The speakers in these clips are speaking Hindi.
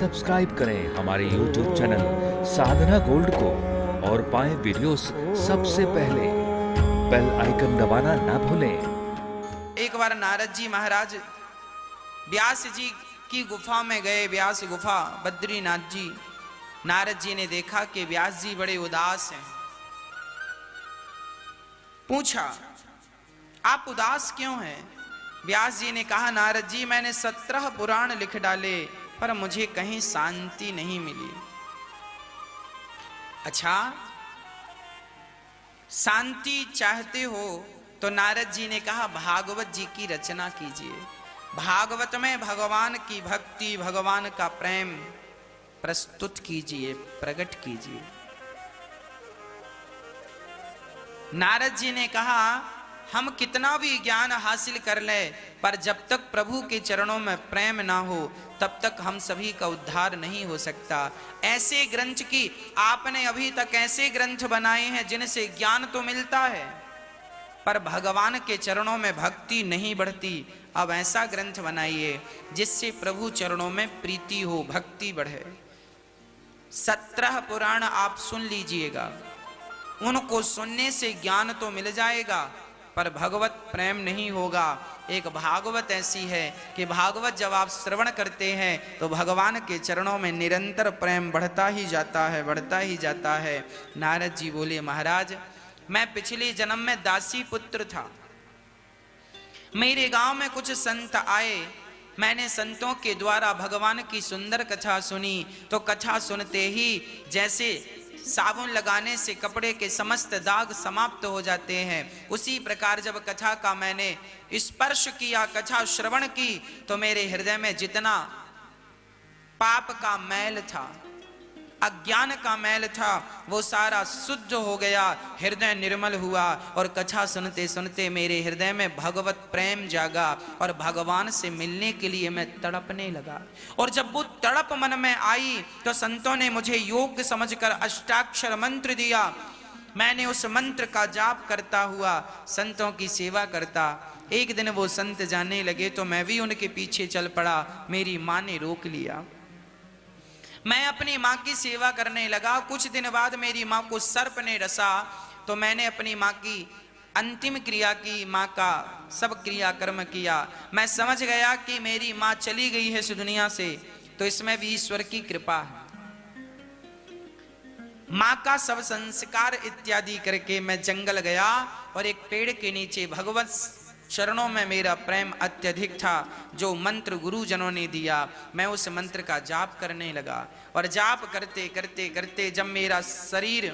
सब्सक्राइब करें हमारे YouTube चैनल साधना गोल्ड को और पाएं वीडियोस सबसे पहले। बेल आइकन दबाना ना भूलें। एक बार नारद जी महाराज व्यास जी की गुफा में गए। व्यास गुफा बद्रीनाथ जी। नारद जी ने देखा कि व्यास जी बड़े उदास हैं। पूछा, आप उदास क्यों हैं? व्यास जी ने कहा, नारद जी मैंने 17 पुराण लिख डाले पर मुझे कहीं शांति नहीं मिली। अच्छा, शांति चाहते हो तो नारद जी ने कहा भागवत जी की रचना कीजिए। भागवत में भगवान की भक्ति, भगवान का प्रेम प्रस्तुत कीजिए, प्रकट कीजिए। नारद जी ने कहा, हम कितना भी ज्ञान हासिल कर ले पर जब तक प्रभु के चरणों में प्रेम ना हो तब तक हम सभी का उद्धार नहीं हो सकता। ऐसे ग्रंथ की आपने अभी तक ऐसे ग्रंथ बनाए हैं जिनसे ज्ञान तो मिलता है पर भगवान के चरणों में भक्ति नहीं बढ़ती। अब ऐसा ग्रंथ बनाइए जिससे प्रभु चरणों में प्रीति हो, भक्ति बढ़े। 17 पुराण आप सुन लीजिएगा। उनको सुनने से ज्ञान तो मिल जाएगा पर भगवत प्रेम नहीं होगा। एक भागवत ऐसी है कि भागवत जब आप श्रवण करते हैं तो भगवान के चरणों में निरंतर प्रेम बढ़ता ही जाता है, बढ़ता ही जाता है। नारद जी बोले, महाराज मैं पिछले जन्म में दासी पुत्र था। मेरे गांव में कुछ संत आए। मैंने संतों के द्वारा भगवान की सुंदर कथा सुनी तो कथा सुनते ही जैसे साबुन लगाने से कपड़े के समस्त दाग समाप्त हो जाते हैं, उसी प्रकार जब कथा का मैंने स्पर्श किया, कथा श्रवण की तो मेरे हृदय में जितना पाप का मैल था, अज्ञान का मैल था, वो सारा शुद्ध हो गया, हृदय निर्मल हुआ और कथा सुनते सुनते मेरे हृदय में भगवत प्रेम जागा और भगवान से मिलने के लिए मैं तड़पने लगा। और जब वो तड़प मन में आई तो संतों ने मुझे योग्य समझकर अष्टाक्षर मंत्र दिया। मैंने उस मंत्र का जाप करता हुआ संतों की सेवा करता। एक दिन वो संत जाने लगे तो मैं भी उनके पीछे चल पड़ा। मेरी माँ ने रोक लिया। मैं अपनी माँ की सेवा करने लगा। कुछ दिन बाद मेरी माँ को सर्प ने डसा तो मैंने अपनी माँ की अंतिम क्रिया की, माँ का सब क्रिया कर्म किया। मैं समझ गया कि मेरी माँ चली गई है इस दुनिया से, तो इसमें भी ईश्वर की कृपा है। माँ का सब संस्कार इत्यादि करके मैं जंगल गया और एक पेड़ के नीचे भगवत चरणों में मेरा प्रेम अत्यधिक था। जो मंत्र गुरुजनों ने दिया मैं उस मंत्र का जाप करने लगा और जाप करते करते करते जब मेरा शरीर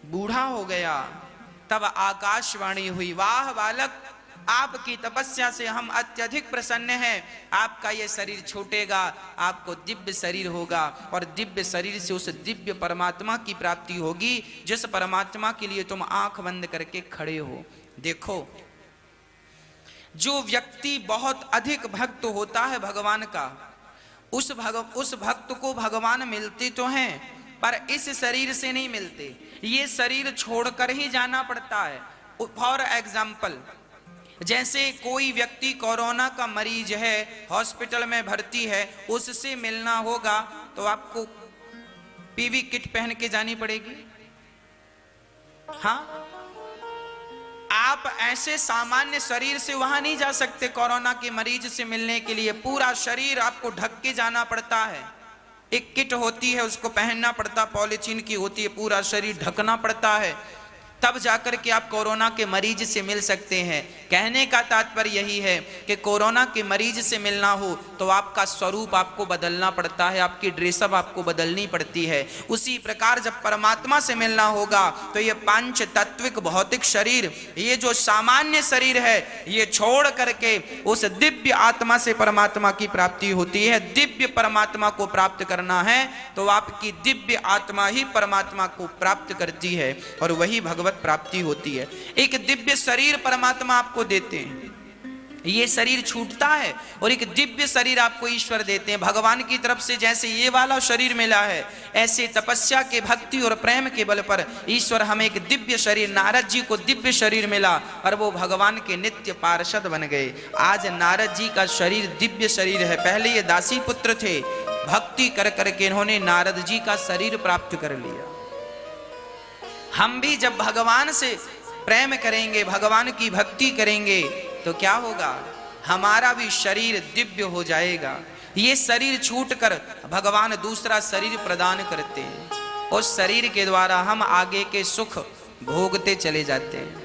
बूढ़ा हो गया तब आकाशवाणी हुई, वाह बालक, आपकी तपस्या से हम अत्यधिक प्रसन्न हैं। आपका ये शरीर छूटेगा, आपको दिव्य शरीर होगा और दिव्य शरीर से उस दिव्य परमात्मा की प्राप्ति होगी जिस परमात्मा के लिए तुम आंख बंद करके खड़े हो। देखो, जो व्यक्ति बहुत अधिक भक्त होता है भगवान का, उस भक्त को भगवान मिलते तो हैं पर इस शरीर से नहीं मिलते। ये शरीर छोड़कर ही जाना पड़ता है। फॉर एग्जाम्पल, जैसे कोई व्यक्ति कोरोना का मरीज है, हॉस्पिटल में भर्ती है, उससे मिलना होगा तो आपको पीवी किट पहन के जानी पड़ेगी। हाँ, आप ऐसे सामान्य शरीर से वहां नहीं जा सकते। कोरोना के मरीज से मिलने के लिए पूरा शरीर आपको ढक के जाना पड़ता है। एक किट होती है, उसको पहनना पड़ता, पॉलीथीन की होती है, पूरा शरीर ढकना पड़ता है, तब जाकर के आप कोरोना के मरीज से मिल सकते हैं। कहने का तात्पर्य यही है कि कोरोना के मरीज से मिलना हो तो आपका स्वरूप आपको बदलना पड़ता है, आपकी ड्रेसअप आपको बदलनी पड़ती है। उसी प्रकार जब परमात्मा से मिलना होगा तो ये पांच तत्विक भौतिक शरीर, ये जो सामान्य शरीर है, ये छोड़ करके उस दिव्य आत्मा से परमात्मा की प्राप्ति होती है। दिव्य परमात्मा को प्राप्त करना है तो आपकी दिव्य आत्मा ही परमात्मा को प्राप्त करती है और वही भगवत प्राप्ति होती है। एक दिव्य शरीर परमात्मा आपको देते हैं, ये शरीर छूटता है और एक दिव्य शरीर आपको ईश्वर देते हैं। भगवान की तरफ से जैसे ये वाला शरीर मिला है, ऐसे तपस्या के, भक्ति और प्रेम के बल पर ईश्वर हमें एक दिव्य शरीर, नारद जी को दिव्य शरीर मिला और वो भगवान के नित्य पार्षद बन गए। आज नारद जी का शरीर दिव्य शरीर है। पहले ये दासी पुत्र थे, भक्ति कर करके इन्होंने नारद जी का शरीर प्राप्त कर लिया। हम भी जब भगवान से प्रेम करेंगे, भगवान की भक्ति करेंगे, तो क्या होगा, हमारा भी शरीर दिव्य हो जाएगा। ये शरीर छूटकर भगवान दूसरा शरीर प्रदान करते हैं, उस शरीर के द्वारा हम आगे के सुख भोगते चले जाते हैं।